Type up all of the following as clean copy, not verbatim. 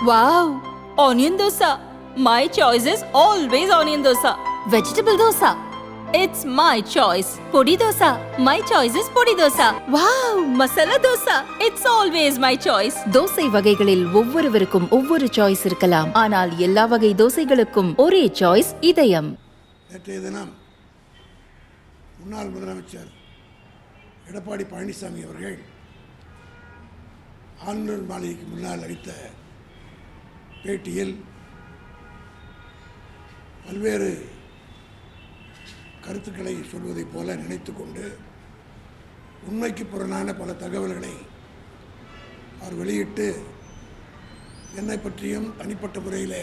Wow! Onion dosa. My choice is always onion dosa. Vegetable dosa. It's my choice. Podi dosa. My choice is podi dosa. Wow! Masala dosa. It's always my choice. Dosa வகைகளில் ஒவ்வொருவருக்கும் ஒவ்வொரு choice இருக்கலாம். ஆனால் எல்லா வகை தோசைகளுக்கும் ஒரே choice இதயம். நேற்றைய தினம் முன்னாள் முதலமைச்சர் எடப்பாடி பழனிசாமி அவர்கள் ஆளுநர் மாளிகைக்கு முன்னால் அளித்த பேட்டியில் பல்வேறு கருத்துக்களை சொல்வதைப் போல நினைத்து கொண்டு உண்மைக்கு புறனான பல தகவல்களை அவர் வெளியிட்டு என்னை பற்றியும் தனிப்பட்ட முறையில்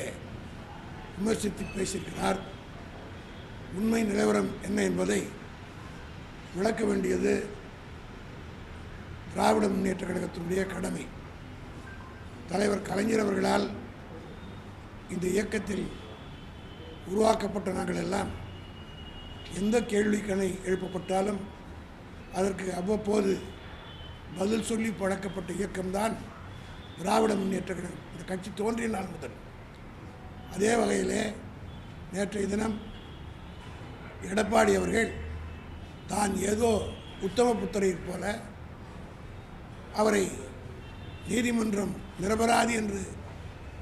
விமர்சித்து பேசியிருக்கிறார். உண்மை நிலவரம் என்ன என்பதை விளக்க வேண்டியது திராவிட முன்னேற்ற கழகத்தினுடைய கடமை. தலைவர் கலைஞர் அவர்களால் இந்த இயக்கத்தில் உருவாக்கப்பட்ட நாங்கள் எல்லாம் எந்த கேள்விக்கணை எழுப்பப்பட்டாலும் அதற்கு அவ்வப்போது பதில் சொல்லி பழக்கப்பட்ட இயக்கம்தான் திராவிட முன்னேற்ற கழகம். இந்த கட்சி தோன்றிய நாள் முதல். அதே வகையிலே நேற்றைய தினம் எடப்பாடி அவர்கள் தான் ஏதோ உத்தம புத்திரரைப் போல அவரை நீதிமன்றம் நிரபராதி என்று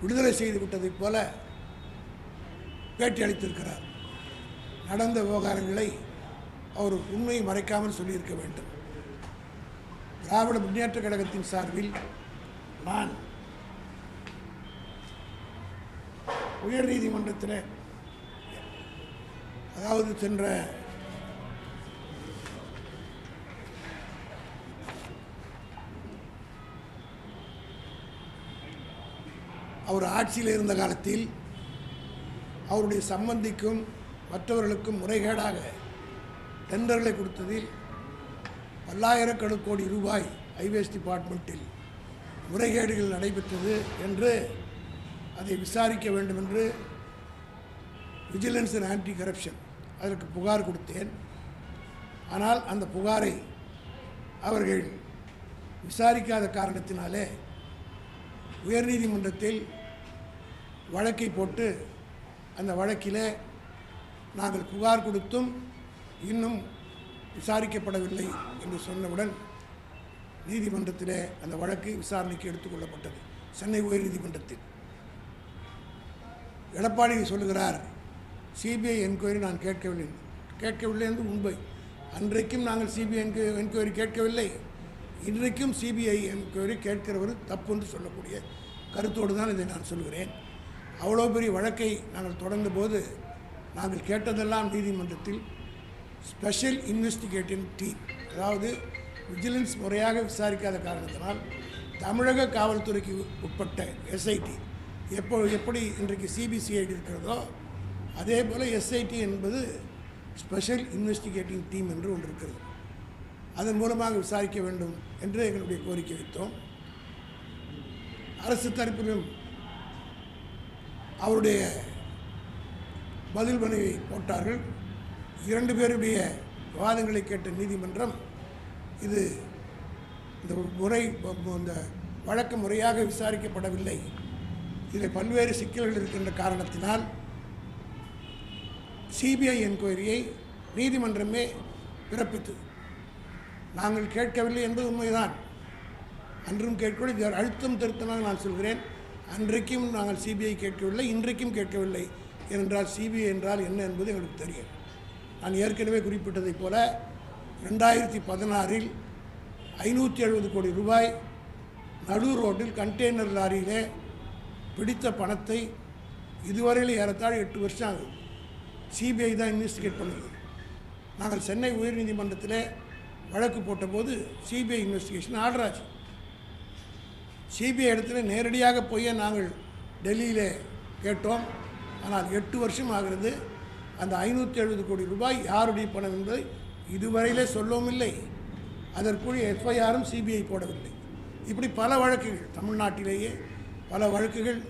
விடுதலை செய்து விட்டதைப் போல பேட்டி அளித்திருக்கிறார். நடந்த விவகாரங்களை அவர் உண்மையை மறைக்காமல் சொல்லியிருக்க வேண்டும். திராவிட முன்னேற்ற கழகத்தின் சார்பில் நான் உயர் நீதிமன்றத்தில், அதாவது சென்ற அவர் ஆட்சியில் இருந்த காலத்தில் அவருடைய சம்பந்திக்கும் மற்றவர்களுக்கும் முறைகேடாக டெண்டர்களை கொடுத்ததில் பல்லாயிரக்கணக்கான கோடி ரூபாய் ஹைவேஸ் டிபார்ட்மெண்ட்டில் முறைகேடுகள் நடைபெற்றது என்று அதை விசாரிக்க வேண்டும் என்று விஜிலன்ஸ் அண்ட் ஆன்டி கரப்ஷன் அதற்கு புகார் கொடுத்தேன். ஆனால் அந்த புகாரை அவர்கள் விசாரிக்காத காரணத்தினாலே உயர்நீதிமன்றத்தில் வழக்கை போட்டு அந்த வழக்கிலே நாங்கள் புகார் கொடுத்தும் இன்னும் விசாரிக்கப்படவில்லை என்று சொன்னவுடன் நீதிமன்றத்திலே அந்த வழக்கு விசாரணைக்கு எடுத்துக்கொள்ளப்பட்டது. சென்னை உயர்நீதிமன்றத்தில் எடப்பாடி சொல்லுகிறார், சிபிஐ என்கொயரி நான் கேட்கவில்லை என்று உண்மை. அன்றைக்கும் நாங்கள் சிபிஐ என்கொயரி கேட்கவில்லை, இன்றைக்கும் சிபிஐ என்கொயரி கேட்கிறவர் தப்பு என்று சொல்லக்கூடிய கருத்தோடு தான் இதை நான் சொல்கிறேன். அவ்வளோ பெரிய வழக்கை நாங்கள் தொடர்ந்த போது நாங்கள் கேட்டதெல்லாம் நீதிமன்றத்தில் ஸ்பெஷல் இன்வெஸ்டிகேட்டிவ் டீம், அதாவது விஜிலன்ஸ் முறையாக விசாரிக்காத காரணத்தினால் தமிழக காவல்துறைக்கு உட்பட்ட எஸ்ஐடி எப்படி இன்றைக்கு சிபிசிஐடி இருக்கிறதோ அதே போல் எஸ்ஐடி என்பது ஸ்பெஷல் இன்வெஸ்டிகேட்டிங் டீம் என்று ஒன்று இருக்கிறது. அதன் மூலமாக விசாரிக்க வேண்டும் என்று எங்களுடைய கோரிக்கை வைத்தோம். அரசு தரப்பிலும் அவருடைய பதில் மனுவை போட்டார்கள். 2 பேருடைய வாதங்களை கேட்ட நீதிமன்றம் இது இந்த வழக்கு முறையாக விசாரிக்கப்படவில்லை, இதில் பல்வேறு சிக்கல்கள் இருக்கின்ற காரணத்தினால் சிபிஐ என்கொயரியை நீதிமன்றமே பிறப்பித்தது. நாங்கள் கேட்கவில்லை என்பது உண்மைதான். அன்றும் கேட்கவில்லை, இது அழுத்தம் திருத்தமாக நான் சொல்கிறேன். அன்றைக்கும் நாங்கள் சிபிஐ கேட்கவில்லை, இன்றைக்கும் கேட்கவில்லை. ஏனென்றால் சிபிஐ என்றால் என்ன என்பது எங்களுக்கு தெரியும். நான் ஏற்கனவே குறிப்பிட்டதைப் போல 2016 570 கோடி ரூபாய் நடு ரோட்டில் கண்டெய்னர் லாரியிலே பிடித்த பணத்தை இதுவரையில் ஏறத்தாழ 8 வருஷம் ஆகுது. சிபிஐ தான் இன்வெஸ்டிகேட் பண்ணுது. நாங்கள் சென்னை உயர்நீதிமன்றத்தில் வழக்கு போட்டபோது சிபிஐ இன்வெஸ்டிகேஷன் ஆர்டர் ஆச்சு. சிபிஐ இடத்துல நேரடியாக போய் நாங்கள் டெல்லியில் கேட்டோம். ஆனால் 8 வருஷம் ஆகிறது. அந்த 570 கோடி ரூபாய் யாருடைய பணம் என்பதை இதுவரையிலே சொல்லவும் இல்லை. அதற்குரிய எஃப்ஐஆரும் சிபிஐ போடவில்லை. இப்படி பல வழக்குகள் தமிழ்நாட்டிலேயே பல வழக்குகள்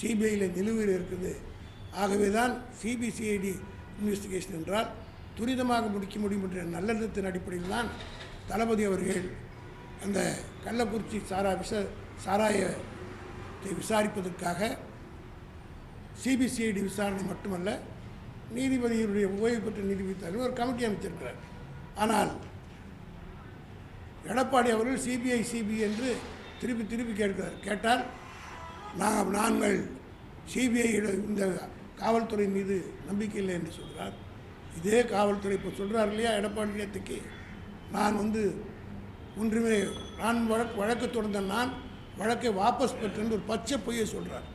சிபிஐயில் நிலுவையில் இருக்குது. ஆகவே தான் சிபிசிஐடி இன்வெஸ்டிகேஷன் என்றால் துரிதமாக முடிக்க முடியும் என்ற நல்லெண்ணத்தின் அடிப்படையில் தான் தளபதி அவர்கள் அந்த கள்ளக்குறிச்சி சாராய விசாரிப்பதற்காக சிபிசிஐடி விசாரணை மட்டுமல்ல, நீதிபதியுடைய ஓய்வு பெற்ற நீதிபதி தலைவர் ஒரு கமிட்டி அமைச்சிருக்கிறார். ஆனால் எடப்பாடி அவர்கள் சிபிஐ என்று திருப்பி திருப்பி கேட்டால் நாங்கள் சிபிஐ இந்த காவல்துறை மீது நம்பிக்கை இல்லை என்று சொல்கிறார். இதே காவல்துறை இப்போ சொல்கிறார் இல்லையா, எடப்பாடி நேற்றுக்கு நான் ஒன்றுமே நான் வழக்கு தொடர்ந்த நான் வழக்கை வாபஸ் பெற்றேன்னு ஒரு பச்சை பொய்யை சொல்கிறார்.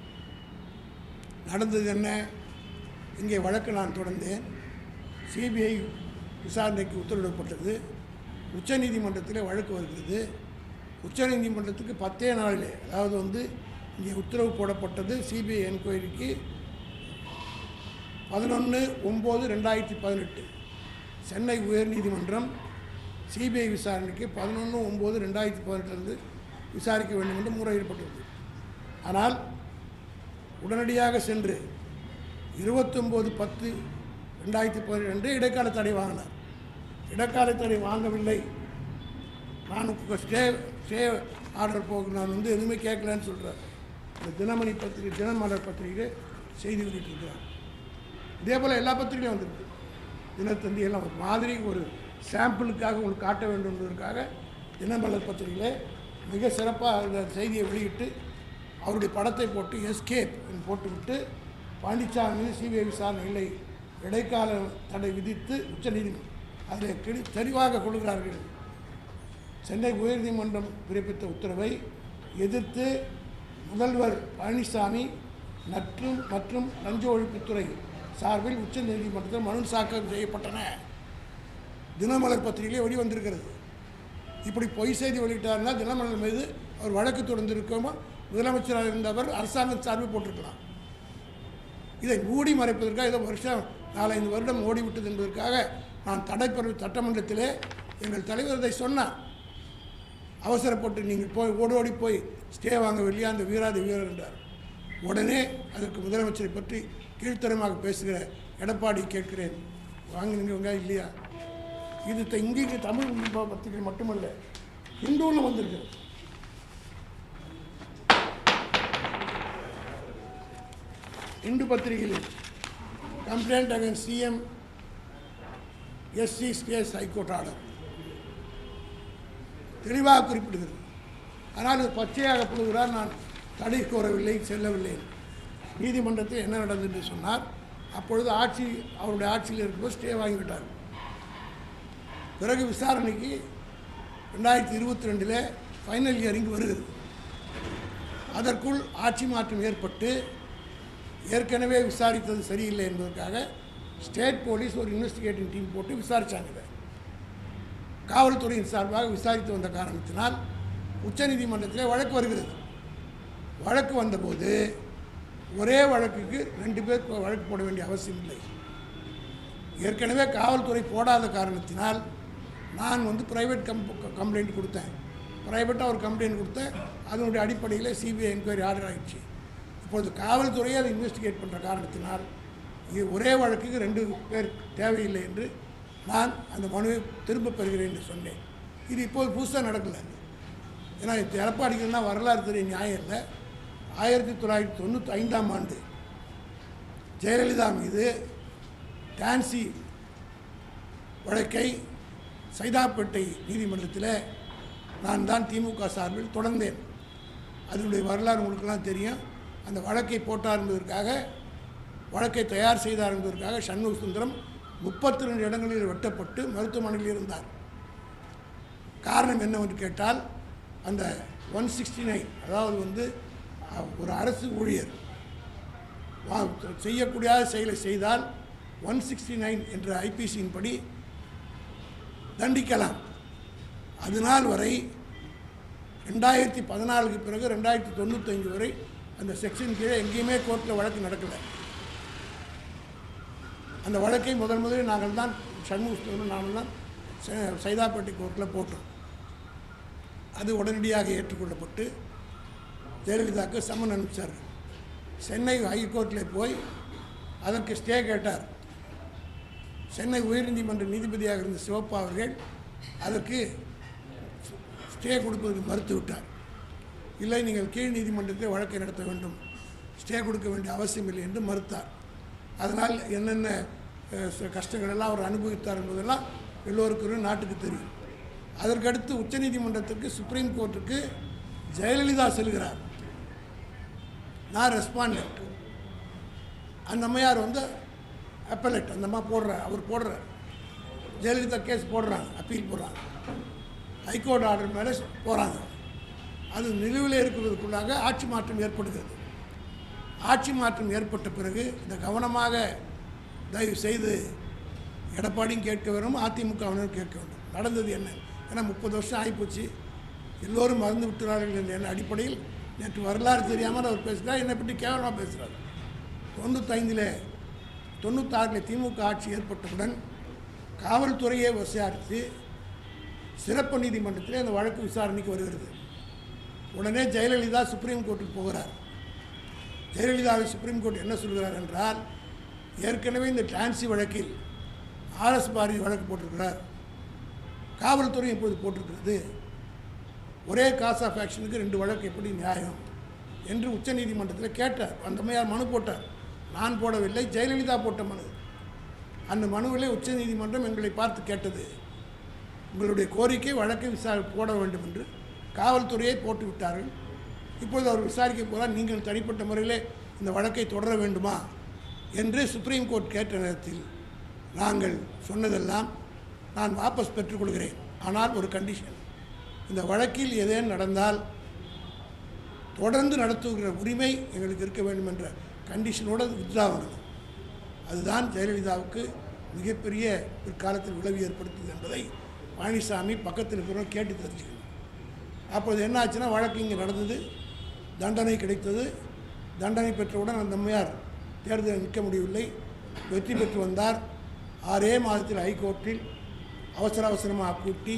நடந்தது என்ன? இங்கே வழக்கு நான் தொடர்ந்தேன், சிபிஐ விசாரணைக்கு உத்தரவிடப்பட்டது, உச்சநீதிமன்றத்தில் வழக்கு வருகிறது. உச்சநீதிமன்றத்துக்கு 10 நாளிலே, அதாவது இங்கே உத்தரவு போடப்பட்டது சிபிஐ என்கொயரிக்கு 11/9/2018. சென்னை உயர்நீதிமன்றம் சிபிஐ விசாரணைக்கு 11/9/2018 விசாரிக்க வேண்டும் என்று முறையிடப்பட்டது. ஆனால் உடனடியாக சென்று 29/10/2017 இடைக்கால தடை வாங்கினார். இடைக்கால தடை வாங்கவில்லை, நான் ஸ்டே ஆர்டர் நான் எதுவுமே கேட்கலன்னு சொல்கிறார். இந்த தினமலர் பத்திரிகை செய்தி வெளியிட்டிருக்கிறார். இதே போல் எல்லா பத்திரிகையும் வந்திருக்கு. தினத்தந்தி எல்லாம் ஒரு மாதிரி ஒரு சாம்பிளுக்காக உங்களுக்கு காட்ட வேண்டும் என்பதற்காக தினமலர் பத்திரிகையிலே மிக சிறப்பாக அந்த செய்தியை வெளியிட்டு அவருடைய படத்தை போட்டு எஸ்கேப் போட்டுவிட்டு பாண்டிச்சாமி மீது சிபிஐ விசாரணை இல்லை, இடைக்கால தடை விதித்து உச்சநீதிமன்றம் அதில் தெளிவாக கொள்கிறார்கள். சென்னை உயர்நீதிமன்றம் பிறப்பித்த உத்தரவை எதிர்த்து முதல்வர் பழனிசாமி மற்றும் லஞ்ச ஒழிப்புத்துறை சார்பில் உச்சநீதிமன்றத்தில் மனு தாக்கல் செய்யப்பட்டன. தினமலர் பத்திரிகையிலே வெளிவந்திருக்கிறது. இப்படி பொய் செய்தி வெளியிட்டார்னா தினமலர் மீது அவர் வழக்கு தொடர்ந்திருக்கோமோ, முதலமைச்சராக இருந்தவர் அரசாங்கம் சார்பில் போட்டிருக்கலாம். இதை மூடி மறைப்பதற்காக ஏதோ 4-5 வருடம் ஓடிவிட்டது என்பதற்காக நான் தடைப்பெற சட்டமன்றத்திலே எங்கள் தலைவர் இதை சொன்னார். அவசரப்பட்டு நீங்கள் ஓடி போய் ஸ்டே வாங்கவில்லையா அந்த வீராதி வீரர் என்றார். உடனே அதற்கு முதலமைச்சரை பற்றி கீழ்த்தரமாக பேசுகிற எடப்பாடி கேட்கிறேன், வாங்கினீங்க இல்லையா? இது இங்கே தமிழ் பத்திரிகை மட்டுமல்ல, ஹிந்துவில் வந்திருக்கிறது. இந்து பத்திரிகையில் complaint against CM SC stays high court order தெளிவாக குறிப்பிடுகிறது. ஆனால் இது பச்சையாக புழுகிறார், நான் தடை கோரவில்லை, செல்லவில்லை. நீதிமன்றத்தில் என்ன நடந்தது என்று சொன்னார். அப்பொழுது அவருடைய ஆட்சியில் இருக்கும்போது ஸ்டே வாங்கிவிட்டார். பிறகு விசாரணைக்கு 2022 ஃபைனல் ஹியரிங் வருகிறது. அதற்குள் ஆட்சி மாற்றம் ஏற்பட்டு ஏற்கனவே விசாரித்தது சரியில்லை என்பதற்காக ஸ்டேட் போலீஸ் ஒரு இன்வெஸ்டிகேட்டிங் டீம் போட்டு விசாரித்தாங்க. காவல்துறையின் சார்பாக விசாரித்து வந்த காரணத்தினால் உச்சநீதிமன்றத்தில் வழக்கு வருகிறது. வழக்கு வந்தபோது ஒரே வழக்குக்கு 2 பேர் வழக்கு போட வேண்டிய அவசியம் இல்லை. ஏற்கனவே காவல்துறை போடாத காரணத்தினால் நான் ப்ரைவேட் கம்ப்ளைண்ட் கொடுத்தேன். ப்ரைவேட்டாக ஒரு கம்ப்ளைண்ட் கொடுத்தேன். அதனுடைய அடிப்படையில் சிபிஐ என்கொயரி ஆர்டர் ஆகிடுச்சு. இப்பொழுது காவல்துறையை அதை இன்வெஸ்டிகேட் பண்ணுற காரணத்தினால் இது ஒரே வழக்குக்கு 2 பேர் தேவையில்லை என்று நான் அந்த மனுவை திரும்ப பெறுகிறேன் என்று சொன்னேன். இது இப்போது புதுசாக நடக்கலை. ஏன்னா எடப்பாடிக்குன்னா வரலாறு தெரிய நியாயம் இல்லை. 1995ஆம் ஆண்டு ஜெயலலிதா மீது டான்சி வழக்கை சைதாப்பேட்டை நீதிமன்றத்தில் நான் தான் திமுக சார்பில் தொடர்ந்தேன். அதனுடைய வரலாறு உங்களுக்கெல்லாம் தெரியும். அந்த வழக்கை போட்டார் என்பதற்காக, வழக்கை தயார் செய்தார் என்பதற்காக சண்முக சுந்தரம் 32 இடங்களில் வெட்டப்பட்டு மருத்துவமனையில் இருந்தார். காரணம் என்னவென்று கேட்டால், அந்த 169, அதாவது ஒரு அரசு ஊழியர் செய்யக்கூடிய செயலை செய்தால் 169 என்ற ஐபிசியின் படி தண்டிக்கலாம். அதனால் வரை 2014க்கு பிறகு 2095 வரை அந்த செக்ஷன் கீழே எங்கேயுமே கோர்ட்டில் வழக்கு நடக்கலை. அந்த வழக்கை முதலில் நாங்கள் தான் சண்முகத்துடன் நாங்கள் தான் சைதாப்பேட்டை கோர்ட்டில் போட்டோம். அது உடனடியாக ஏற்றுக்கொள்ளப்பட்டு ஜெயலலிதாவுக்கு சம்மன் அனுப்பிச்சார். சென்னை ஹைகோர்ட்டில் போய் அதற்கு ஸ்டே கேட்டார். சென்னை உயர்நீதிமன்ற நீதிபதியாக இருந்த சிவப்பா அவர்கள் அதற்கு ஸ்டே கொடுப்பதற்கு மறுத்துவிட்டார். இல்லை நீங்கள் கீழ் நீதிமன்றத்தில் வழக்கை நடத்த வேண்டும், ஸ்டே கொடுக்க வேண்டிய அவசியம் இல்லை என்று மறுத்தார். அதனால் என்னென்ன கஷ்டங்கள் எல்லாம் அவர் அனுபவித்தார் என்பதெல்லாம் எல்லோருக்கும் நாட்டுக்கு தெரியும். அதற்கடுத்து உச்சநீதிமன்றத்துக்கு, சுப்ரீம் கோர்ட்டுக்கு ஜெயலலிதா செல்கிறார். நான் ரெஸ்பாண்டன்ட். அந்த அம்மையார் வந்து அப்பலெட், அந்த அம்மா அவர் போடுறார். ஜெயலலிதா கேஸ் போடுறாங்க, அப்பீல் போடுறாங்க, ஹைகோர்ட் ஆர்டர் மேலே போகிறாங்க. அது நிலுவையில் இருக்கிறதுக்குள்ளாக ஆட்சி மாற்றம் ஏற்படுகிறது. ஆட்சி மாற்றம் ஏற்பட்ட பிறகு இந்த கவனமாக தயவு செய்து எடப்பாடியும் கேட்க வேண்டும், அதிமுகவினரும் கேட்க வேண்டும். நடந்தது என்ன? ஏன்னா 30 வருஷம் ஆகிப்போச்சு, எல்லோரும் மறந்து விட்டுறார்கள் என்ற அடிப்படையில் நேற்று வரலாறு தெரியாமல் அவர் பேசுகிறார். என்னை பற்றி கேவலமாக பேசுகிறார். 96 திமுக ஆட்சி ஏற்பட்டவுடன் காவல்துறையை விசாரித்து சிறப்பு நீதிமன்றத்தில் அந்த வழக்கு விசாரணைக்கு வருகிறது. உடனே ஜெயலலிதா சுப்ரீம் கோர்ட்டுக்கு போகிறார். ஜெயலலிதாவை சுப்ரீம் கோர்ட் என்ன சொல்கிறார் என்றால், ஏற்கனவே இந்த டான்சி வழக்கில் ஆர்எஸ் பாரதி வழக்கு போட்டிருக்கிறார், காவல்துறை இப்போது போட்டிருக்கிறது, ஒரே காஸ் ஆஃப் ஆக்ஷனுக்கு 2 வழக்கு எப்படி நியாயம் என்று உச்சநீதிமன்றத்தில் கேட்டார். அந்த அம்மையார் மனு போட்டார். நான் போடவில்லை, ஜெயலலிதா போட்ட மனு. அந்த மனுவிலே உச்சநீதிமன்றம் எங்களை பார்த்து கேட்டது, உங்களுடைய கோரிக்கை வழக்கை போட வேண்டும் என்று. காவல்துறையை போட்டு விட்டார்கள். இப்பொழுது அவர் விசாரிக்க போகிறார், நீங்கள் தனிப்பட்ட முறையில் இந்த வழக்கை தொடர வேண்டுமா என்று சுப்ரீம் கோர்ட் கேட்ட நேரத்தில் நாங்கள் சொன்னதெல்லாம் நான் வாபஸ் பெற்றுக்கொள்கிறேன், ஆனால் ஒரு கண்டிஷன், இந்த வழக்கில் ஏதேனும் நடந்தால் தொடர்ந்து நடத்துகிற உரிமை எங்களுக்கு இருக்க வேண்டும் என்ற கண்டிஷனோடு வித்ரா வாங்கணும். அதுதான் ஜெயலலிதாவுக்கு மிகப்பெரிய பிற்காலத்தில் விளைவு ஏற்படுத்துது என்பதை பழனிசாமி பக்கத்தில் இருக்கிறவங்க கேட்டு தெரிஞ்சுக்கணும். அப்போது என்ன ஆச்சுன்னா, வழக்கு இங்கே நடந்தது, தண்டனை கிடைத்தது. தண்டனை பெற்றவுடன் அந்த அம்மையார் தேர்தலில் நிற்க முடியவில்லை, வெற்றி பெற்று வந்தார். 6 மாதத்தில் ஹைகோர்ட்டில் அவசரமாக கூட்டி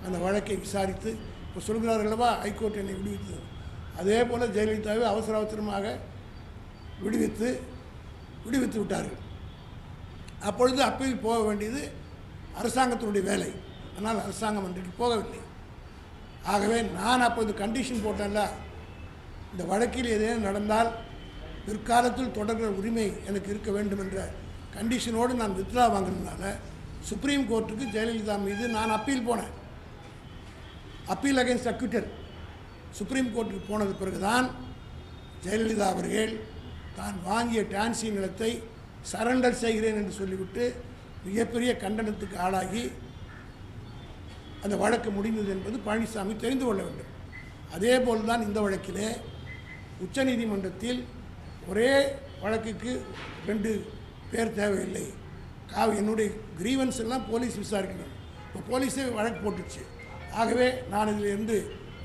அந்த வழக்கை விசாரித்து, இப்போ சொல்கிறார்கள் அல்லவா ஹைகோர்ட் என்னை விடுவித்தது, அதே போல் ஜெயலலிதாவை அவசரமாக விடுவித்து விட்டார்கள். அப்பொழுது அப்பீல் போக வேண்டியது அரசாங்கத்தினுடைய வேலை. ஆனால் அரசாங்கம் அன்றைக்கு போகவில்லை. ஆகவே நான் அப்போது கண்டிஷன் போட்டேன்ல, இந்த வழக்கில் ஏதேனும் நடந்தால் பிற்காலத்தில் தொடர்கிற உரிமை எனக்கு இருக்க வேண்டும் என்ற கண்டிஷனோடு நான் வித்ரா வாங்கினதுனால சுப்ரீம் கோர்ட்டுக்கு ஜெயலலிதா மீது நான் அப்பீல் போனேன். அப்பீல் அகைன்ஸ்ட் அக்யூட்டல் சுப்ரீம் கோர்ட்டுக்கு போனது பிறகுதான் ஜெயலலிதா அவர்கள் தான் வாங்கிய டான்சி நிலத்தை சரண்டர் செய்கிறேன் என்று சொல்லிவிட்டு மிகப்பெரிய கண்டனத்துக்கு ஆளாகி அந்த வழக்கு முடிந்தது என்பது பழனிசாமி தெரிந்து கொள்ள வேண்டும். அதே போல் தான் இந்த வழக்கிலே உச்சநீதிமன்றத்தில் ஒரே வழக்குக்கு 2 பேர் தேவையில்லை. என்னுடைய கிரீவன்ஸ் எல்லாம் போலீஸ் விசாரிக்கணும். இப்போ போலீஸே வழக்கு போட்டுச்சு. ஆகவே நான் இதிலிருந்து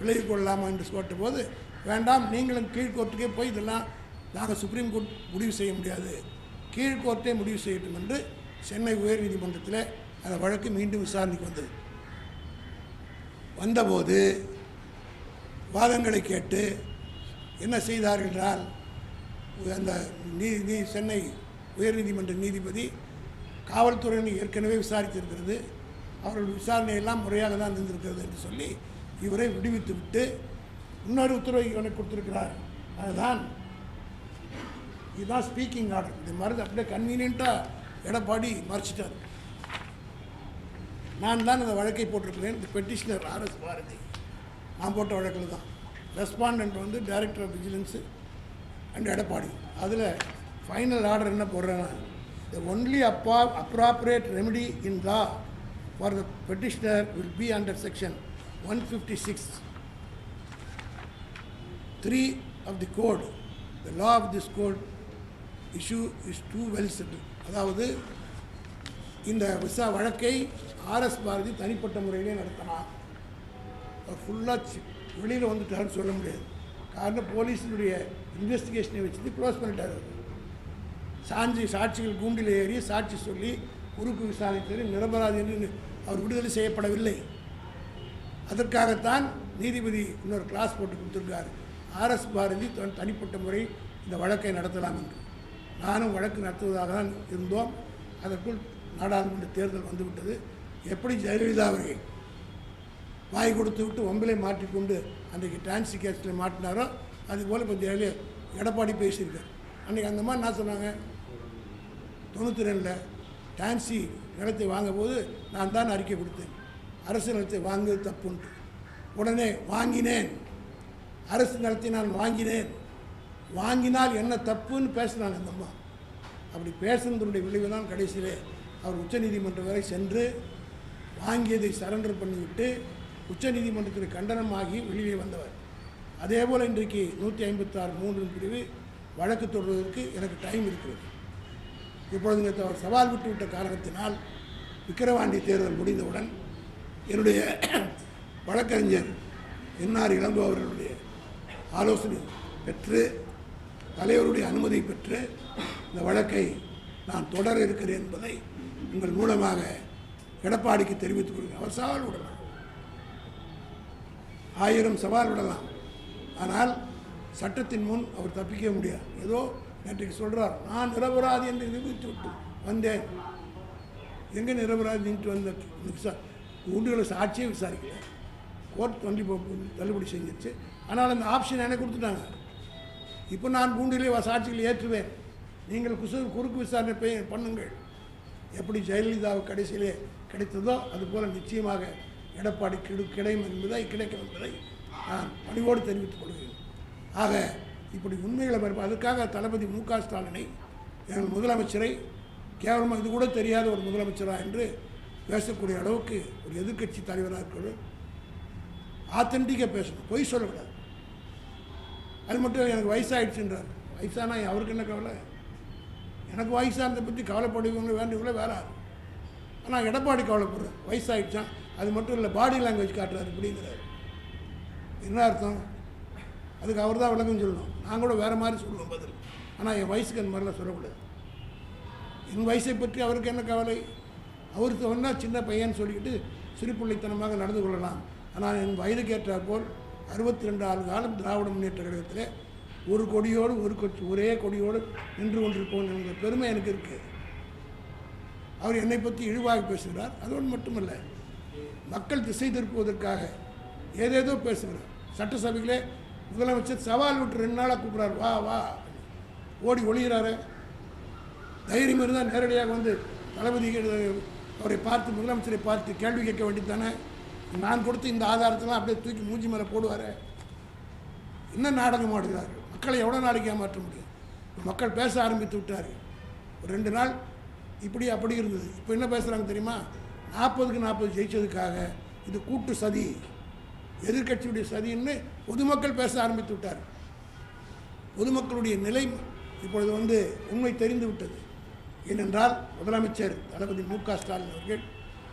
விலகிக் கொள்ளலாமா என்று சொன்னபோது, வேண்டாம், நீங்களும் கீழ்கோர்ட்டுக்கே போய் இதெல்லாம் நாங்கள் சுப்ரீம் கோர்ட் முடிவு செய்ய முடியாது, கீழ்கோர்ட்டே முடிவு செய்யட்டும் என்று சென்னை உயர்நீதிமன்றத்தில் அந்த வழக்கு மீண்டும் விசாரணைக்கு வந்தபோது வாதங்களை கேட்டு என்ன செய்தார்கள் என்றால், அந்த சென்னை உயர்நீதிமன்ற நீதிபதி காவல்துறையினை ஏற்கனவே விசாரித்திருக்கிறது, அவர்கள் விசாரணையெல்லாம் முறையாக தான் இருந்திருக்கிறது என்று சொல்லி இவரை விடுவித்து விட்டு இன்னொரு உத்தரவை எனக்கு கொடுத்துருக்கிறார். இதுதான் ஸ்பீக்கிங் ஆர்டர். இது மருந்து அப்படியே கன்வீனியண்ட்டாக எடப்பாடி மறைச்சிட்டார். நான் தான் அந்த வழக்கை போட்டிருக்கிறேன். இந்த பெட்டிஷனர் ஆர்எஸ் பாரதி, நான் போட்ட வழக்கில் தான். Respondent director of vigilance and Edappadi. அதில் ஃபைனல் ஆர்டர் என்ன போடுறேன்னா, the only appropriate remedy in law for the petitioner will be under section 156(3) of the code. The law of this code issue is too well settled. அதாவது இந்த வழக்கை RS Bharathi தனிப்பட்ட முறையிலே நடத்தினார். ஃபுல்லாக வெளியில் வந்துட்டாருன்னு சொல்ல முடியாது. காரணம், போலீஸினுடைய இன்வெஸ்டிகேஷனை வச்சுட்டு க்ளோஸ் பண்ணிட்டார். சாட்சிகள் கூண்டில் ஏறி சாட்சி சொல்லி குறுக்கு விசாரித்தது நிரபராதி என்று அவர் விடுதலை செய்யப்படவில்லை. அதற்காகத்தான் நீதிபதி இன்னொரு கிளாஸ் போட்டு கொடுத்துருக்கார். ஆர்எஸ் பாரதி தனிப்பட்ட முறை இந்த வழக்கை நடத்தலாம் என்று. நானும் வழக்கு நடத்துவதாக தான் இருந்தோம். அதற்குள் நாடாளுமன்ற தேர்தல் வந்துவிட்டது. எப்படி ஜெயலலிதா அவர்கள் வாய் கொடுத்து விட்டு ஒம்பிலே மாட்டிக்கொண்டு அன்றைக்கு டான்சி கேஸில் மாட்டினாரோ அதுபோல் இப்போ எடப்பாடி பேசியிருக்கார். அன்றைக்கி அந்த மாதிரி என்ன சொன்னாங்க, 92 டான்சி நிலத்தை வாங்கும்போது நான் தான் அறிக்கை கொடுத்தேன், அரசு நிலத்தை வாங்குவது தப்புன்ட்டு. உடனே வாங்கினேன், அரசு நிலத்தை நான் வாங்கினேன், வாங்கினால் என்ன தப்புன்னு பேசுனாங்க அந்த அம்மா. அப்படி பேசுனதுடைய விளைவு தான் கடைசியிலே அவர் உச்சநீதிமன்றம் வரை சென்று வாங்கியதை சரண்டர் பண்ணிவிட்டு உச்சநீதிமன்றத்தில் கண்டனமாகி வெளியே வந்தவர். அதே போல் இன்றைக்கு 156(3) பிரிவு வழக்கு தொடர்வதற்கு எனக்கு டைம் இருக்கிறது. இப்பொழுது அவர் சவால் விட்டுவிட்ட காரணத்தினால் விக்கிரவாண்டி தேர்தல் முடிந்தவுடன் என்னுடைய வழக்கறிஞர் என்ஆர் இளங்கோ அவர்களுடைய ஆலோசனை பெற்று தலைவருடைய அனுமதி பெற்று இந்த வழக்கை நான் தொடர இருக்கிறேன் என்பதை உங்கள் மூலமாக எடப்பாடிக்கு தெரிவித்துக் கொள்கிறேன். அவர் சவால் விடலாம், 1000 சவால் விடலாம், ஆனால் சட்டத்தின் முன் அவர் தப்பிக்க முடியாது. ஏதோ நேற்றைக்கு சொல்கிறார், நான் நிரபராதி என்று நிரூபித்து விட்டு வந்தேன். எங்கே நிரபராதி நின்று வந்த உண்டுகளை சாட்சியே விசாரிக்கல, கோர்ட் தள்ளுபடி செஞ்சிருச்சு. ஆனால் அந்த ஆப்ஷன் எனக்கு கொடுத்துட்டாங்க. இப்போ நான் பூண்டிலே சாட்சிகளை ஏற்றுவேன், நீங்கள் குறுக்கு விசாரணை பண்ணுங்கள். எப்படி ஜெயலலிதாவை கடைசியிலே கிடைத்ததோ அதுபோல் நிச்சயமாக எடப்பாடி கிடைக்கும் என்பதை நான் பணிவோடு தெரிவித்துக் கொள்கிறேன். ஆக இப்படி உண்மைகளை பார்ப்போம். அதுக்காக தளபதி மு.க. ஸ்டாலினை எங்கள் முதலமைச்சரை கேவலமாக இது கூட தெரியாத ஒரு முதலமைச்சரா என்று பேசக்கூடிய அளவுக்கு ஒரு எதிர்க்கட்சி தலைவராக இருக்கிறது. ஆத்தென்டிக்காக பேசணும், பொய் சொல்லக்கூடாது. அது மட்டும் எனக்கு வயசாகிடுச்சுன்றார். வயசானா அவருக்கு என்ன கவலை? எனக்கு வயசானதை பற்றி கவலைப்படுவவங்க வேண்டியவங்கள வேற. ஆனால் எடப்பாடி கவலைப்படுறார், வயசாகிடுச்சான். அது மட்டும் இல்லை, பாடி லாங்குவேஜ் காட்டுறாரு இப்படிங்கிறார். என்ன அர்த்தம்? அதுக்கு அவர் தான் விளக்கம் சொல்லணும். நான் கூட வேறு மாதிரி சொல்லுவோம் பதில். ஆனால் என் வயசுக்கு அந்த மாதிரிலாம் சொல்லக்கூடாது. என் வயசை பற்றி அவருக்கு என்ன கவலை? அவருக்கு சொன்னால் சின்ன பையன் சொல்லிக்கிட்டு சிறுபிள்ளைத்தனமாக நடந்து கொள்ளலாம். ஆனால் என் வயதுக்கு ஏற்றாற் போல் 62 ஆண்டு காலம் திராவிட முன்னேற்ற கழகத்தில் ஒரு கொடியோடு ஒரே கொடியோடு நின்று கொண்டிருப்போம் என்ற பெருமை எனக்கு இருக்குது. அவர் என்னை பற்றி இழிவாக பேசுகிறார். அதோடு மட்டுமல்ல, மக்கள் திசை திருப்புவதற்காக ஏதேதோ பேசுகிறார். சட்டசபையிலே முதலமைச்சர் சவால் விட்டு 2 நாளாக கூப்பிட்றாரு, வா வா, ஓடி ஒளிகிறாரு. தைரியம் இருந்தால் நேரடியாக வந்து தளபதி அவரை பார்த்து, முதலமைச்சரை பார்த்து கேள்வி கேட்க வேண்டியது தானே. நான் கொடுத்து இந்த ஆதாரத்தெல்லாம் அப்படியே தூக்கி மூஞ்சி மேலே போடுவார். என்ன நாடகம் ஆடுகிறார்? மக்களை எவ்வளோ நாளைக்கு ஏமாற்ற முடியும்? மக்கள் பேச ஆரம்பித்து விட்டார். ஒரு 2 நாள் இப்படி அப்படி இருந்தது. இப்போ என்ன பேசுகிறாங்க தெரியுமா? 40க்கு 40 ஜெயிச்சதுக்காக இது கூட்டு சதி, எதிர்கட்சியுடைய சதின்னு பொதுமக்கள் பேச ஆரம்பித்து விட்டார். பொதுமக்களுடைய நிலை இப்பொழுது உண்மை தெரிந்து விட்டது. ஏனென்றால் முதலமைச்சர் தளபதி மு.க. ஸ்டாலின் அவர்கள்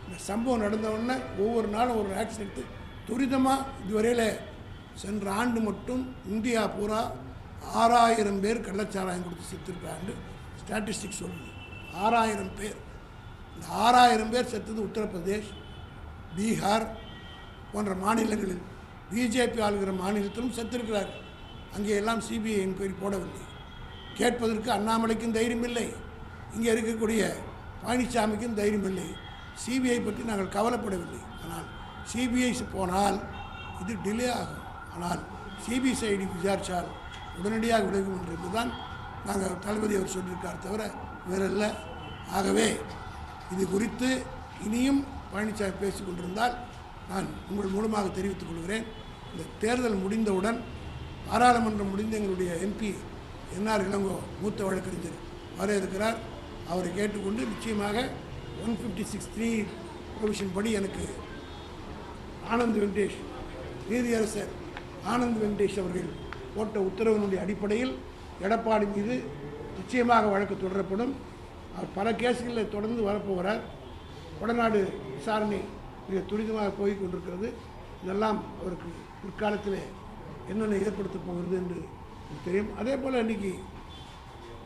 இந்த சம்பவம் நடந்தவுடனே ஒவ்வொரு நாளும் ஒரு ஆக்ஷன் எடுத்து துரிதமாக இதுவரையில் சென்ற ஆண்டு மட்டும் இந்தியா பூரா 6000 பேர் கள்ளச்சாராயம் கொடுத்து செத்துருக்காண்டு ஸ்டாட்டிஸ்டிக்ஸ் சொல்லுது. 6000 பேர். இந்த 6000 பேர் செத்தது உத்தரப்பிரதேஷ், பீகார் போன்ற மாநிலங்களில், பிஜேபி ஆளுகிற மாநிலத்திலும் செத்திருக்கிறார். அங்கே எல்லாம் சிபிஐ என்கொயரி போடவில்லை. கேட்பதற்கு அண்ணாமலைக்கும் தைரியம் இல்லை, இங்கே இருக்கக்கூடிய பழனிசாமிக்கும் தைரியம் இல்லை. சிபிஐ பற்றி நாங்கள் கவலைப்படவில்லை. ஆனால் சிபிஐ போனால் இது டிலே ஆகும். ஆனால் சிபிசிஐடி விசாரித்தால் உடனடியாக விளைவும் என்று தான் நாங்கள் தளபதி அவர் சொல்லியிருக்கார், தவிர வேறில்ல. ஆகவே இது குறித்து இனியும் பழனிசாமி பேசி கொண்டிருந்தால் நான் உங்கள் மூலமாக தெரிவித்துக் கொள்கிறேன். இந்த தேர்தல் முடிந்தவுடன், பாராளுமன்றம் முடிந்த எங்களுடைய எம்பி என்ஆர் இளங்கோ மூத்த வழக்கறிஞர் வர இருக்கிறார். அவரை கேட்டுக்கொண்டு நிச்சயமாக 156(3) ப்ரொவிஷன் படி எனக்கு ஆனந்த் வெங்கடேஷ், நீதியரசர் ஆனந்த் வெங்கடேஷ் அவர்கள் போட்ட உத்தரவினுடைய அடிப்படையில் எடப்பாடி மீது நிச்சயமாக வழக்கு தொடரப்படும். அவர் பல கேஸுகளில் தொடர்ந்து வரப்போகிறார். கொடநாடு விசாரணை மிக துரிதமாக போய் கொண்டிருக்கிறது. இதெல்லாம் அவருக்கு பிற்காலத்தில் என்னென்ன ஏற்படுத்தப் போகிறது என்று தெரியும். அதே போல் இன்றைக்கி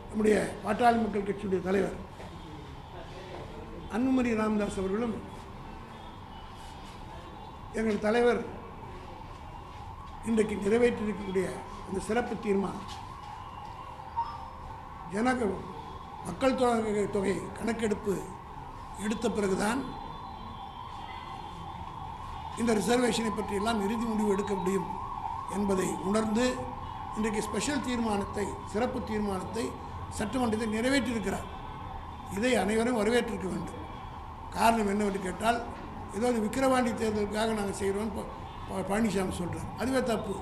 நம்முடைய பாட்டாளி மக்கள் கட்சியுடைய தலைவர் அன்புமணி ராமதாஸ் அவர்களும், எங்கள் தலைவர் இன்றைக்கு நிறைவேற்றியிருக்கக்கூடிய இந்த சிறப்பு தீர்மானம், மக்கள் தொகை கணக்கெடுப்பு எடுத்த பிறகுதான் இந்த ரிசர்வேஷனை பற்றியெல்லாம் இறுதி முடிவு எடுக்க முடியும் என்பதை உணர்ந்து இன்றைக்கு ஸ்பெஷல் தீர்மானத்தை, சிறப்பு தீர்மானத்தை சட்டமன்றத்தில் நிறைவேற்றியிருக்கிறார். இதை அனைவரும் வரவேற்றிருக்க வேண்டும். காரணம் என்னவென்று கேட்டால், ஏதோ விக்கிரவாண்டி தேர்தலுக்காக நாங்கள் செய்கிறோம்னு பழனிசாமி சொல்கிறார். அதுவே தப்பு.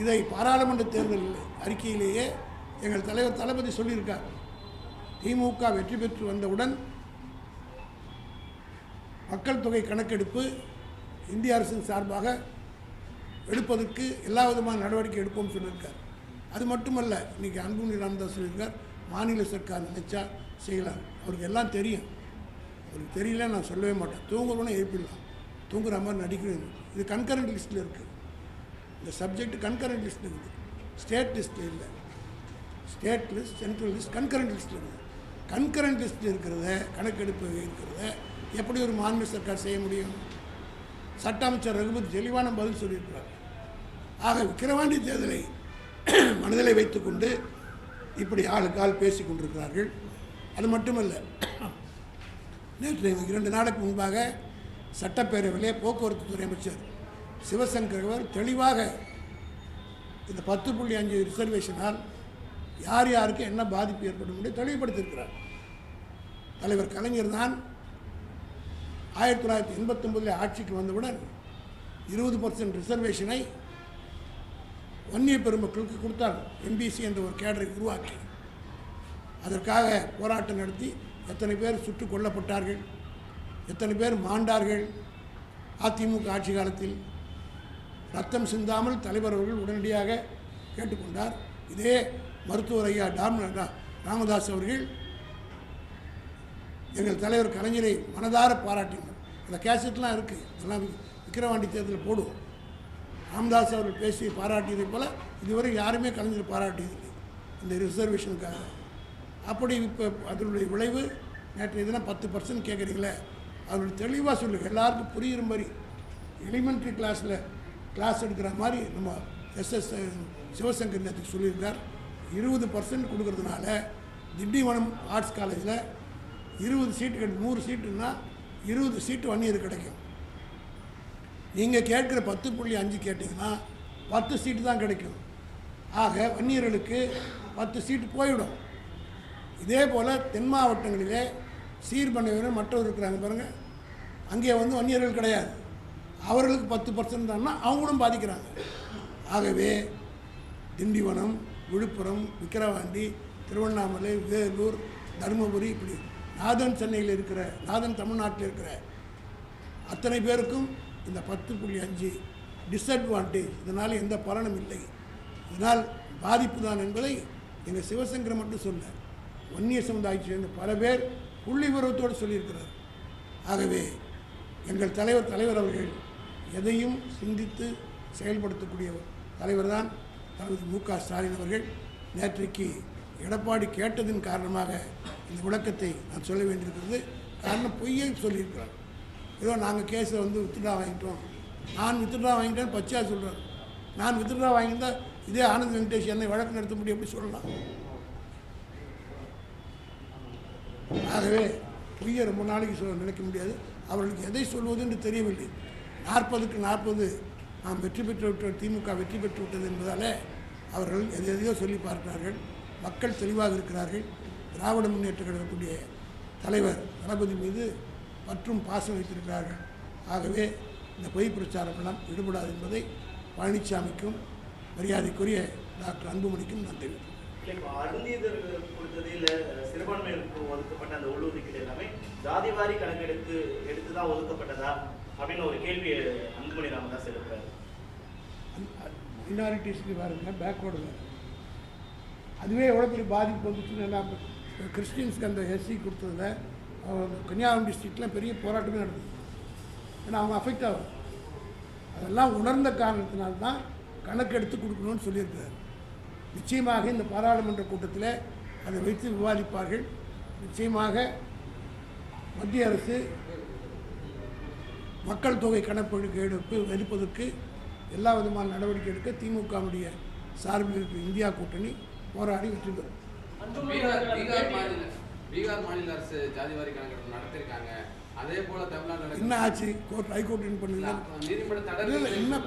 இதை பாராளுமன்ற தேர்தல் அறிக்கையிலேயே எங்கள் தலைவர் தளபதி சொல்லியிருக்கார். திமுக வெற்றி பெற்று வந்தவுடன் மக்கள் தொகை கணக்கெடுப்பு இந்திய அரசின் சார்பாக எடுப்பதற்கு எல்லா விதமான நடவடிக்கை எடுப்போம்னு சொல்லியிருக்கார். அது மட்டுமல்ல, இன்றைக்கி அன்புமணி ராமதாஸ் சொல்லியிருக்கார், மாநில சர்க்கார் நினைச்சா செய்யலாம். அவருக்கு எல்லாம் தெரியும். அவருக்கு தெரியல நான் சொல்லவே மாட்டேன். தூங்குறோன்னு எழுப்பிடலாம், தூங்குற மாதிரி நடிக்கிறது. இது கன்கரண்ட் லிஸ்ட்டில் இருக்குது. இந்த சப்ஜெக்ட் கன்கரண்ட் லிஸ்ட்டில் இருக்குது, ஸ்டேட் லிஸ்ட்டில் இல்லை. State list, central list, concurrent லிஸ்ட்டில் இருக்குது. கன்கரண்ட் லிஸ்ட்டில் இருக்கிறத, கணக்கெடுப்பு இருக்கிறத எப்படி ஒரு மாநில சர்க்கார் செய்ய முடியும்? சட்ட அமைச்சர் ரகுபதி தெளிவான பதில் சொல்லியிருக்கிறார். ஆக விக்கிரவாண்டி தேர்தலை மனதில் வைத்துக்கொண்டு இப்படி ஆளுக்கால் பேசி கொண்டிருக்கிறார்கள். அது மட்டுமல்ல, நேற்று 2 நாளுக்கு முன்பாக சட்டப்பேரவையிலே போக்குவரத்து துறை அமைச்சர் சிவசங்கர் அவர் தெளிவாக இந்த 10.5 ரிசர்வேஷனால் யார் யாருக்கு என்ன பாதிப்பு ஏற்படும் என்று தெளிவுபடுத்தியிருக்கிறார். தலைவர் கலைஞர் தான் 1989 ஆட்சிக்கு வந்தவுடன் 20% ரிசர்வேஷனை வன்னிய பெருமக்களுக்கு கொடுத்தார். எம்பிசி என்ற ஒரு கேடரை உருவாக்கி அதற்காக போராட்டம் நடத்தி எத்தனை பேர் சுட்டுக் கொல்லப்பட்டார்கள், எத்தனை பேர் மாண்டார்கள். அதிமுக ஆட்சி காலத்தில் ரத்தம் சிந்தாமல் தலைவர் அவர்கள் உடனடியாக கேட்டுக்கொண்டார். இதே மருத்துவர் ஐயா ராமதாஸ் அவர்கள் எங்கள் தலைவர் கலைஞரை மனதார பாராட்டினார். அந்த கேசட்லாம் இருக்குது, அதெல்லாம் விக்கிரவாண்டி தேர்தலில் போடுவோம். ராமதாஸ் அவர்கள் பேசி பாராட்டியதை போல் இதுவரை யாருமே கலைஞர் பாராட்டியதில்லை இந்த ரிசர்வேஷனுக்காக. அப்படி இப்போ அதனுடைய விளைவு நேற்று தினம் 10% கேட்குறீங்களே, அவர்கள் தெளிவாக சொல்லுங்கள், எல்லாருக்கும் புரிகிற மாதிரி எலிமெண்ட்ரி கிளாஸ் எடுக்கிற மாதிரி நம்ம எஸ்எஸ் சிவசங்கர் நேற்றுக்கு சொல்லியிருக்கார். 20% கொடுக்கறதுனால திண்டிவனம் ஆர்ட்ஸ் காலேஜில் 20 சீட்டு 100 சீட்டுன்னா 20 சீட்டு வன்னியர் கிடைக்கும். நீங்கள் கேட்குற 10.5 கேட்டிங்கன்னா 10 சீட்டு தான் கிடைக்கும். ஆக வன்னியர்களுக்கு 10 சீட்டு போய்விடும். இதே போல் தென் மாவட்டங்களிலே சீர்பண்ணையினர் மற்றவர் இருக்கிறாங்க பாருங்கள், அங்கே வன்னியர்கள் கிடையாது. அவர்களுக்கு 10% தான்னா அவங்களும் பாதிக்கிறாங்க. ஆகவே திண்டிவனம், விழுப்புரம், விக்கிரவாண்டி, திருவண்ணாமலை, வேலூர், தருமபுரி, இப்படி நாதன் சென்னையில் இருக்கிற, நாதன் தமிழ்நாட்டில் இருக்கிற அத்தனை பேருக்கும் இந்த 10.5 டிஸ்அட்வான்டேஜ், இதனால் எந்த பலனும் இல்லை, இதனால் பாதிப்பு தான் என்பதை எங்கள் சிவசங்கர் மட்டும் சொல்ல, வன்னிய சமுதாயத்தை சேர்ந்த பல பேர் புள்ளி விவரத்தோடு சொல்லியிருக்கிறார். ஆகவே எங்கள் தலைவர் அவர்கள் எதையும் சிந்தித்து செயல்படுத்தக்கூடிய தலைவர் தான் தளபதி மு.க. ஸ்டாலின் அவர்கள். நேற்றைக்கு எடப்பாடி கேட்டதின் காரணமாக இந்த விளக்கத்தை நான் சொல்ல வேண்டியிருக்கிறது. காரணம் பொய்யை சொல்லியிருக்கிறார். ஏதோ நாங்கள் கேஸை வித்ட்ரா வாங்கிட்டோம், நான் வித்ட்ரா வாங்கிட்டேன்னு பச்சையாக சொல்கிறார். நான் வித்ட்ரா வாங்கியிருந்தால் இதே ஆனந்த் வெங்கடேஷ் என்னை வழக்கு நடத்த முடியும் எப்படி சொல்லலாம்? ஆகவே பொய்யை ரொம்ப நாளைக்கு நினைக்க முடியாது. அவர்களுக்கு எதை சொல்வது என்று தெரியவில்லை. 40க்கு 40 நாம் வெற்றி பெற்று விட்டோம், திமுக வெற்றி பெற்று விட்டது என்பதால் அவர்கள் எதையோ சொல்லி பார்க்கிறார்கள். மக்கள் தெளிவாக இருக்கிறார்கள். திராவிட முன்னேற்ற கழகத்துடைய தலைவர் தளபதி மீது மற்றும் பாசம் வைத்திருக்கிறார்கள். ஆகவே இந்த பொய் பிரச்சாரமெல்லாம் ஈடுபடாது என்பதை பழனிசாமிக்கும் மரியாதைக்குரிய டாக்டர் அன்புமணிக்கும் நன்றி. அருந்தியதர்கள் கொடுத்தது இல்லை, சிறுபான்மையினருக்கு ஒதுக்கப்பட்ட அந்த உள்ளுதுக்கீடு எல்லாமே ஜாதிவாரி எடுத்து தான் ஒதுக்கப்பட்டதா அப்படின்னு ஒரு கேள்வி அன்புமணி ராமதாஸ் எழுப்புறாரு. மைனாரிட்டிஸ்க்கு பாருங்க, பேக்வேர்டு வேறு, அதுவே எவ்வளோ பெரிய பாதிப்பு வந்துச்சுன்னு எல்லாம். கிறிஸ்டின்ஸ்க்கு அந்த எஸ்சி கொடுத்ததில் கன்னியாகுமரி டிஸ்ட்ரிக்டில் பெரிய போராட்டமே நடந்தது. ஏன்னா அவங்க அஃபெக்ட் ஆகும். அதெல்லாம் உணர்ந்த காரணத்தினால்தான் கணக்கெடுத்து கொடுக்கணும்னு சொல்லியிருக்கிறார். நிச்சயமாக இந்த பாராளுமன்ற கூட்டத்தில் அதை வைத்து விவாதிப்பார்கள். நிச்சயமாக மத்திய அரசு மக்கள் தொகை கணக்கெடுப்பு எடுப்பதற்கு எல்லா விதமான நடவடிக்கை எடுக்க திமுகவுடைய சார்பில் இருக்கிற இந்தியா கூட்டணி போராடி வெற்றி பெறும். பீகார் மாநில அரசு ஜாதிவாரி கணக்கெடுப்பு நடத்திருக்காங்க. அதே போல தமிழ்நாடு என்ன ஆச்சு? கோர்ட் ஹைகோர்ட் என்ன பண்ணுங்க? நீதிமன்ற தடை இல்லை என்ன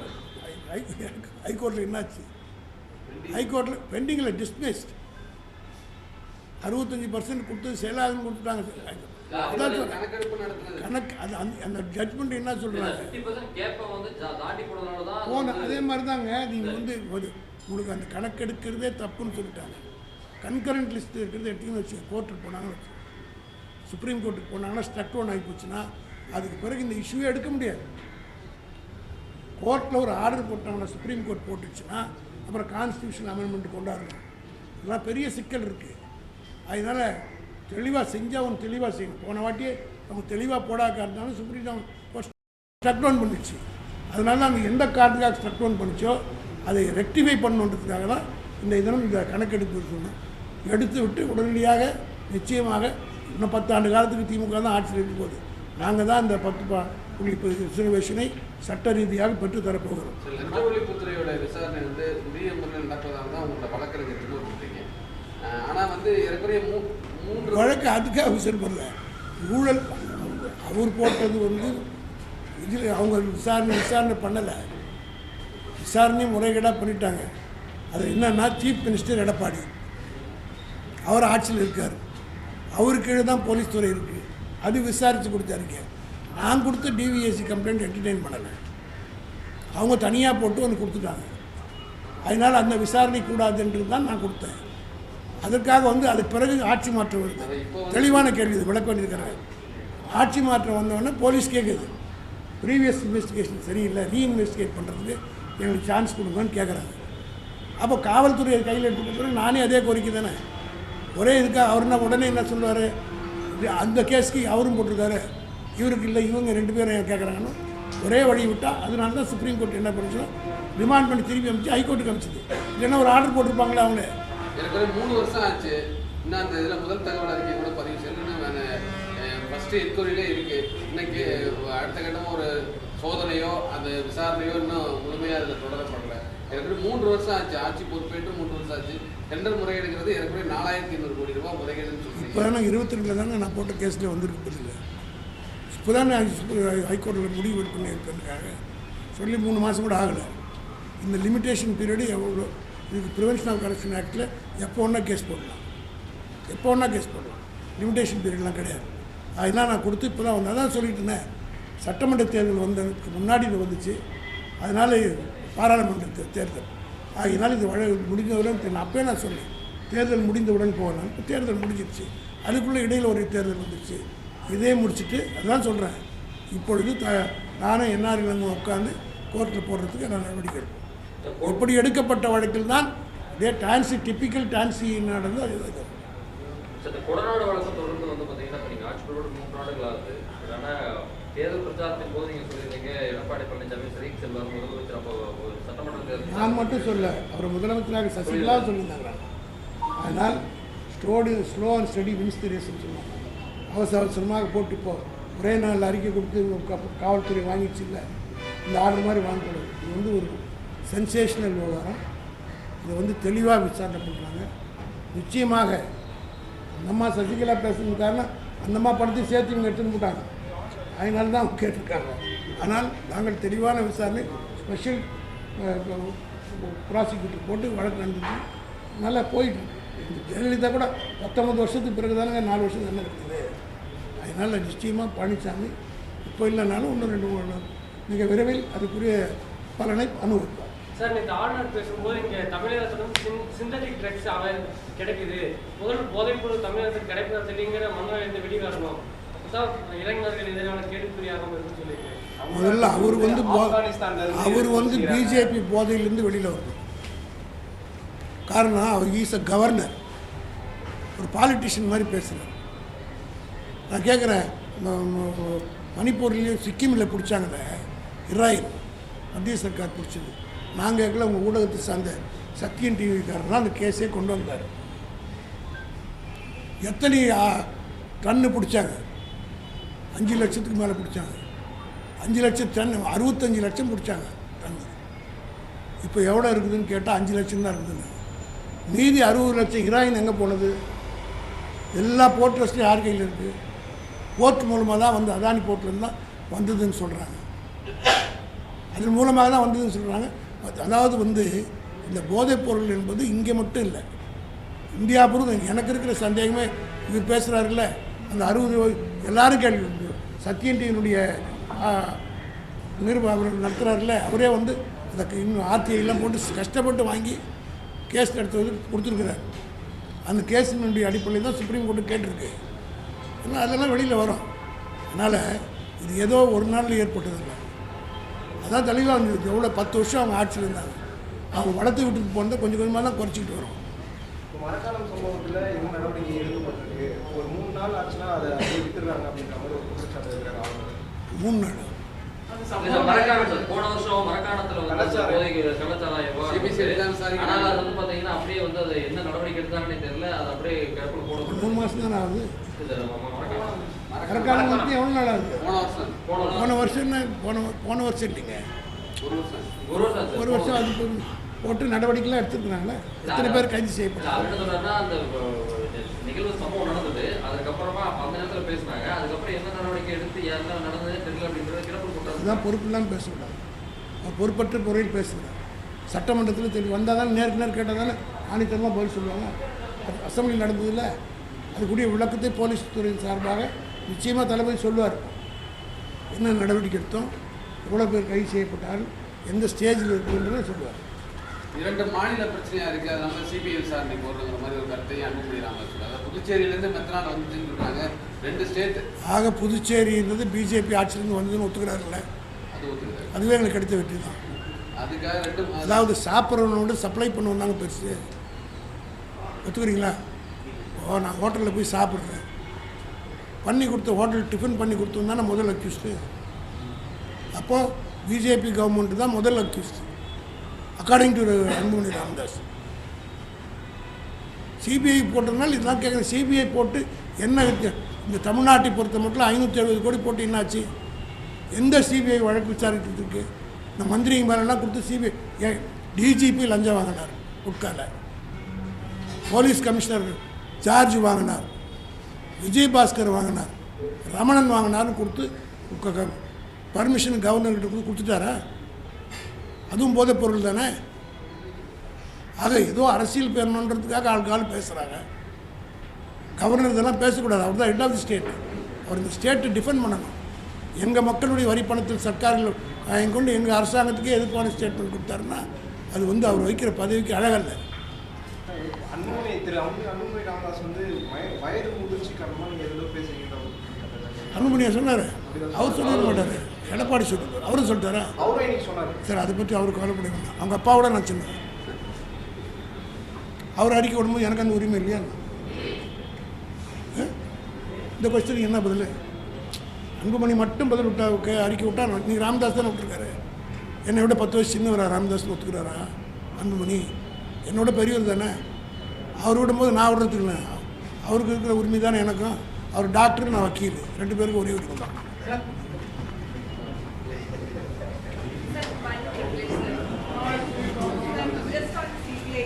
ஹைகோர்ட்டில் என்னாச்சு? ஹைகோர்ட்டில் பெண்டிங்கில் டிஸ்மிஸ்ட் 65% கொடுத்தது செயலாளர்னு கொடுத்துட்டாங்க. அதான் சொல்றேன். கணக்கெடுப்பு நடத்துனது கணக்கு அது அந்த ஜட்மெண்ட் என்ன சொல்கிறாங்க? 50% கேப்பை வந்து தாண்டி போனதுனால தான் போன அதே மாதிரி தாங்க. நீங்கள் வந்து உங்களுக்கு அந்த கணக்கெடுக்கிறதே தப்புன்னு சொல்லிட்டாங்க. கன்கரண்ட் லிஸ்ட் இருக்கிறது எடுத்துன்னு வச்சு கோர்ட்டுக்கு போனாங்கன்னு வச்சு, சுப்ரீம் கோர்ட்டுக்கு போனாங்கன்னா ஸ்ட்ரக் ஒன் ஆகி போச்சுன்னா அதுக்கு பிறகு இந்த இஷ்யூவே எடுக்க முடியாது. கோர்ட்டில் ஒரு ஆர்டர் போட்டாங்கன்னா சுப்ரீம் கோர்ட் போட்டுச்சுன்னா அப்புறம் கான்ஸ்டியூஷன் அமெண்ட்மெண்ட் கொண்டாடணும். இதெல்லாம் பெரிய சிக்கல் இருக்குது. அதனால் தெளிவாக செஞ்சால் அவன் தெளிவாக செய்யணும். போன வாட்டியே அவங்க தெளிவாக போடாக்க இருந்தாலும் சுப்ரீம் கோர்ட் ஸ்ட்ரக் டவுன் பண்ணிடுச்சு. அதனால நாங்கள் எந்த காரணத்துக்காக ஸ்ட்ரக் டவுன் பண்ணிச்சோ அதை ரெக்டிஃபை பண்ணணுன்றதுக்காக தான் இந்த தினம் இந்த கணக்கெடுப்பு இருக்கணும். எடுத்து விட்டு உடனடியாக நிச்சயமாக இன்னும் 10 ஆண்டு காலத்துக்கு திமுக தான் ஆட்சியில் இருக்க போகுது. நாங்கள் தான் இந்த 10 ரிசர்வேஷனை சட்ட ரீதியாக பெற்றுத்தரப்போகிறோம். லஞ்ச ஒழிப்புத்துறையோட விசாரணை வந்து உரிய முறையில் நடப்பதாக தான் உங்களோட வழக்கறிஞருக்கு கொடுத்துருக்கீங்க. ஆனால் வந்து ஏற்கனவே 3 வழக்கு அதுக்காக விசாரணை பண்ணல. ஊழல் அவர் போட்டது வந்து இதில் அவங்க விசாரணை பண்ணலை. விசாரணை முறைகேடாக பண்ணிட்டாங்க. அது என்னன்னா சீஃப் மினிஸ்டர் எடப்பாடி அவர் ஆட்சியில் இருக்கார். அவருக்கு கீழே தான் போலீஸ் துறை இருக்குது. அது விசாரித்து கொடுத்தாருங்க. நான் கொடுத்த டிவிஎஸ்சி கம்ப்ளைண்ட் என்டர்டெயின் பண்ணலை. அவங்க தனியாக போட்டு வந்து கொடுத்துட்டாங்க. அதனால் அந்த விசாரணை கூடாதுன்றது தான் நான் கொடுத்தேன். அதற்காக வந்து அதுக்கு பிறகு ஆட்சி மாற்றம் வருது. தெளிவான கேள்வி இது, விளக்க வேண்டியிருக்கிறாங்க. ஆட்சி மாற்றம் வந்தோடனே போலீஸ் கேட்குது, ப்ரீவியஸ் இன்வெஸ்டிகேஷன் சரியில்லை, ரீஇன்வெஸ்டிகேட் பண்ணுறதுக்கு எங்களுக்கு சான்ஸ் கொடுங்கன்னு கேட்குறாங்க. அப்போ காவல்துறை கையில் எடுத்துகிட்ட பிறகு நானே அதே கோரிக்கை தானே. ஒரே இதுக்காக அவர்னா உடனே என்ன சொல்லுவார், அந்த கேஸ்க்கு அவரும் போட்டிருக்காரு, இவருக்கு இல்லை, இவங்க 2 பேரும் கேட்குறாங்கன்னு ஒரே வழி விட்டால். அதனால தான் சுப்ரீம் கோர்ட் என்ன பண்ணிச்சோம், ரிமாண்ட் பண்ணி திருப்பி அமைச்சு ஹைகோர்ட்டுக்கு அமைச்சிது. இல்லைன்னா ஒரு ஆர்டர் போட்டிருப்பாங்களே அவங்களே. ஏற்கனவே 3 வருஷம் ஆச்சு. இன்னும் அந்த இதில் முதல் தகவல் அறிக்கை கூட பதிவு செய்யணும். ஃபஸ்ட்டு என்கொயரியிலே இருக்குது. இன்னைக்கு அடுத்த கட்டமாக ஒரு சோதனையோ அந்த விசாரணையோ இன்னும் முழுமையாக அதில் தொடரப்படலை. ஏற்கனவே 3 வருஷம் ஆச்சு. ஆட்சி பொறுப்பேற்று 3 வருஷம் ஆச்சு. டெண்டர் முறைகேடுங்கிறது ஏற்கனவே 4500 கோடி ரூபாய் முறைகேடுன்னு சொல்லி இப்போ தானே 22 தானே நான் போட்ட கேஸில் வந்துருக்கு. இல்லை இப்போ தானே ஹைகோர்ட்டில் முடிவு பண்ணியிருக்கிறதுக்காக சொல்லி 3 மாதம் கூட ஆகலை. இந்த லிமிட்டேஷன் பீரியடு எவ்வளோ இதுக்கு ப்ரிவென்ஷன் ஆஃப் கரப்ஷன் ஆக்டில் எப்போ ஒன்றா கேஸ் போடலாம், லிமிட்டேஷன் பீரியட்லாம் கிடையாது. அதெல்லாம் நான் கொடுத்து இப்போ தான் வந்து அதான் சொல்லிட்டு இருந்தேன். சட்டமன்ற தேர்தல் வந்ததுக்கு முன்னாடி இது வந்துச்சு. அதனால் பாராளுமன்ற தேர்தல் ஆகினாலும் இது முடிந்தவுடன் நான் அப்போயே நான் சொன்னேன் தேர்தல் முடிந்தவுடன் போகலாம். இப்போ தேர்தல் முடிஞ்சிடுச்சு. அதுக்குள்ளே இடையில் ஒரு தேர்தல் வந்துடுச்சு. இதே முடிச்சுட்டு அதான் சொல்கிறேன். இப்பொழுது நானும் என்ஆர்எல் உட்காந்து கோர்ட்டில் போடுறதுக்கு நான் நடவடிக்கை எடுப்பேன். இப்படி எடுக்கப்பட்ட வழக்கில் தான் இதே டான்சி டிப்பிக்கல் டான்சி நடந்து அது கொடநாடு வழக்கம் தொடர்ந்து வந்து பார்த்தீங்கன்னா நீங்கள் ஆட்சிகளோடு 3 நாடுகள் ஆகுது. ஆனால் தேர்தல் பிரச்சாரத்தின் போது நீங்கள் சொல்லியிருந்தீங்க எடப்பாடி பழனிசாமி சரி செல்வார் முதலமைச்சர் அப்போ சட்டமன்ற தேர்தல் நான் மட்டும் சொல்ல, அவர் முதலமைச்சராக சசிகலா சொல்லியிருந்தாங்க. அதனால் slow and steady wins the ரேஸ்ன்னு சொன்னாங்க. அவசரமாக போட்டு இப்போ ஒரே நாள் அறிக்கை கொடுத்து காவல்துறை வாங்கிடுச்சு. இல்லை இந்த ஆர்டர் மாதிரி வாங்கக்கூடாது. இது வந்து ஒரு சென்சேஷனல் விவகாரம். இதை வந்து தெளிவாக விசாரணை பண்ணுறாங்க. நிச்சயமாக அந்தம்மா சசிகலா பேசுறது காரணம் அந்தம்மா படத்தையும் சேர்த்து இவங்க எடுத்துன்னு போட்டாங்க. அதனால தான் அவங்க கேட்டிருக்காங்க. ஆனால் நாங்கள் தெளிவான விசாரணை ஸ்பெஷல் ப்ராசிக்யூட்டர் போட்டு வழக்கு நடந்துச்சு. நல்லா போயிட்டு ஜெயலலிதா கூட 19 வருஷத்துக்கு பிறகு தானே 4 வருஷம் தானே இருக்குது. அதனால் நிச்சயமாக பழனிசாமி இப்போ இல்லைனாலும் இன்னும் 2-3 மிக விரைவில் அதுக்குரிய பலனை அனுபவிப்பார். சார், இந்த ஆளுநர் பேசும்போது இங்கே தமிழகத்திலும் சிந்தட்டிக் ட்ரக்ஸ் கிடைக்குது, முதல் போதைப்பொருள் தமிழகத்தில் கிடைப்பதில்லைங்கிற மனநிலை வெளிவரணும், அப்பதான் இளைஞர்கள் எதிரான கேள்விக்குறியாகவும் இருக்குன்னு சொல்லியிருக்கேன். முதல்ல அவர் வந்து பிஜேபி போதையிலேருந்து வெளியில் வரணும். காரணம் அவர் ஈஸ் அ கவர்னர், ஒரு பாலிட்டிஷியன் மாதிரி பேசுகிறார். நான் கேட்குறேன், மணிப்பூர்லேயும் சிக்கிமில் பிடிச்சாங்களே இராயில், மத்திய சர்க்கார் பிடிச்சது. நாங்கள் கேட்கல, உங்கள் ஊடகத்தை சார்ந்த சத்தியன் டிவிக்காரர் தான் அந்த கேஸே கொண்டு வந்தார். எத்தனை டன்னு பிடிச்சாங்க? 5 லட்சத்துக்கு மேலே பிடிச்சாங்க. 5 லட்சம் டன், 65 லட்சம் பிடிச்சாங்க டன்னு. இப்போ எவ்வளோ இருக்குதுன்னு கேட்டால் 5 லட்சம் தான் இருக்குதுன்னு. மீதி 60 லட்சம் ஹீராயின் எங்கே போனது? எல்லா போர்ட் ட்ரஸ்ட்லையும் யார் கையில் இருக்குது? போர்ட் மூலமாக தான் வந்து அதானி போர்ட்லேருந்து தான் வந்ததுன்னு சொல்கிறாங்க. அதன் மூலமாக தான் வந்ததுன்னு சொல்கிறாங்க. அதாவது வந்து இந்த போதைப் பொருள் என்பது இங்கே மட்டும் இல்லை, இந்தியா பொறுத்து. எனக்கு இருக்கிற சந்தேகமே இவர் பேசுகிறாருல்ல, அந்த 60 எல்லாரும் கேள்வி. சத்யன் டிவியினுடைய அவர் நடத்துகிறாருல்ல, அவரே வந்து அந்த இன்னும் ஆர்டிஐலாம் போட்டு கஷ்டப்பட்டு வாங்கி கேஸ் நடத்துவது கொடுத்துருக்குறார். அந்த கேஸினுடைய அடிப்படையில் தான் சுப்ரீம் கோர்ட்டு கேட்டிருக்கு. ஏன்னா அதெல்லாம் வெளியில் வரும். அதனால் இது ஏதோ ஒரு நாளில் ஏற்பட்டதில்லை. அதான் தெளிவாக இருந்தது. எவ்வளோ 10 வருஷம் அவங்க ஆட்சியில் இருந்தாங்க. அவங்க வளர்த்து விட்டுட்டு போனதை கொஞ்சம் கொஞ்சமாக தான் குறைச்சிக்கிட்டு வரும். மரக்காலம் சம்பவத்தில் என்ன நடவடிக்கை எடுக்கப்பட்டிருக்கு? ஒரு 3 நாள் ஆச்சுன்னா அதை விட்டுறாங்க அப்படின்ற மாதிரி ஒரு குற்றச்சாட்டு இருக்கிறாங்க. அவங்க 3 நாள் மரக்காணம் போன வருஷம் மரக்காணத்துல ஆனால் அது வந்து பாத்தீங்கன்னா அப்படியே வந்து அது என்ன நடவடிக்கை எடுத்தாங்கன்னு தெரியல. அது அப்படியே கிடப்பில் போட 3 மாதம் தானே ஆகுது. மரக்காலம் வந்து எவ்வளோ நாள் ஆகுது? போன வருஷம் இல்லைங்க, ஒரு வருஷம் அது போட்டு நடவடிக்கைலாம் எடுத்துருக்குறாங்களே. எத்தனை பேர் கைது செய்யப்பட்டாங்க? அந்த நிகழ்வு சம்பவம் நடந்தது, அதுக்கப்புறமா அந்த நேரத்தில் பேசினாங்க. அதுக்கப்புறம் என்ன நடவடிக்கை எடுத்து என்ன நடந்தது தெரியல அப்படின்றது கிடப்பில் போட்டாங்க. அதுதான் பொறுப்புலாம் பேசக்கூடாது. அவர் பொறுப்பற்ற முறையில் பேசுகிறார். சட்டமன்றத்தில் தெரியும் வந்தால் தானே நேருக்கு நேர் கேட்டால் தானே ஆணித்தரமாக பதில் சொல்லுவாங்க. அசம்பிளி நடந்ததில்லை, அதுக்குரிய விளக்கத்தை போலீஸ் துறையின் சார்பாக நிச்சயமாக தளபதி சொல்லுவார். என்ன நடவடிக்கை எடுத்தோம், எவ்வளோ பேர் கைது செய்யப்பட்டார்கள், எந்த ஸ்டேஜில் இருக்குன்றதை சொல்லுவார். 2 மாநில பிரச்சனையாக இருக்குது, அதனால சிபிஐ விசாரணை போடுற மாதிரி ஒரு கருத்தை அன்புமணி ராமதாஸ் சொல்லுவாங்க. புதுச்சேரியிலேருந்து மெத்தனால் வந்துச்சுன்னு சொல்கிறாங்க. 2 ஸ்டேட் ஆக புதுச்சேரின்றது பிஜேபி ஆட்சியிலேருந்து வந்ததுன்னு ஒத்துக்கிறாருல்ல, அது ஒத்துக்கிறாரு. அதுவே எங்களுக்கு கிடைத்த வெற்றி தான். அதுக்காக 2 அதாவது சாப்பிட்றவனோட சப்ளை பண்ணுவோம் தாங்க பெருசு. ஒத்துக்கிறீங்களா? நான் ஹோட்டலில் போய் சாப்பிட்றேன், பண்ணி கொடுத்த ஹோட்டல் டிஃபன் பண்ணி கொடுத்தோம் தானே முதல் அக்யூஸ்டு. அப்போது பிஜேபி கவர்மெண்ட்டு தான் முதல் accused according to Anbumani Ramadoss. CBI போட்டதுனால இதெல்லாம் கேட்குறேன். சிபிஐ போட்டு என்ன இந்த தமிழ்நாட்டை பொறுத்த மட்டும் 570 கோடி போட்டு என்னாச்சு? எந்த சிபிஐ வழக்கு விசாரிக்கிறதுக்கு? இந்த மந்திரிங்க மேலெல்லாம் கொடுத்து சிபிஐ டிஜிபி லஞ்சம் வாங்கினார், உட்கால போலீஸ் கமிஷனர் ஜார்ஜ் வாங்கினார், விஜயபாஸ்கர் வாங்கினார், ரமணன் வாங்கினார்னு கொடுத்து பர்மிஷன் கவர்னர்கிட்ட கொடுத்துட்டாரா? அதுவும் போதைப் பொருள் தானே. ஆக ஏதோ அரசியல் பெறணுன்றதுக்காக ஆள் பேசுகிறாங்க. கவர்னர் இதெல்லாம் பேசக்கூடாது. அவர் தான் ஹெட் ஆஃப் தி ஸ்டேட். அவர் இந்த ஸ்டேட்டை டிஃபெண்ட் பண்ணணும். எங்கள் மக்களுடைய வரி பணத்தில் சர்க்கார்கள் கொண்டு எங்கள் அரசாங்கத்துக்கே எதிர்ப்பான ஸ்டேட்மெண்ட் கொடுத்தாருன்னா அது வந்து அவர் வைக்கிற பதவிக்கு அழகல்ல. அன்புமணி ராமதாஸ் வந்து வயது முதிர்ச்சி காரணமாக நீங்கள் எதோ பேசுகிறீங்க. அன்புமணியை சொன்னார், அவர் சொல்லிட மாட்டார், எடப்பாடி சொல்லிட்டார். அவரும் சொல்லிட்டாரா? அவரும் இன்னைக்கு சொன்னார். சரி, அதை பற்றி அவருக்கு கவலைப்பட வேண்டாம். அவங்க அப்பாவோட நான் சொன்னேன். அவர் அறிக்கை விடும்போது எனக்கு அந்த உரிமை இல்லையா? இந்த கொஸ்டினுக்கு என்ன பதில்? அன்புமணி மட்டும் பதில் விட்டா அறிக்கை விட்டா நீங்கள் ராமதாஸ் தானே விட்டுருக்காரு. என்னை விட 10 வயசு சின்னவரா ராமதாஸ்னு ஒத்துக்கிறாரா அன்புமணி? என்னோட பெரியவர் தானே. அவர் விடும்போது நான் விடுறதுக்கு இல்லை. அவருக்கு இருக்கிற உரிமை தானே எனக்கும். அவர் டாக்டர், நான் வக்கீல், 2 பேருக்கும் ஒரே உரிமை தான். Just on CBI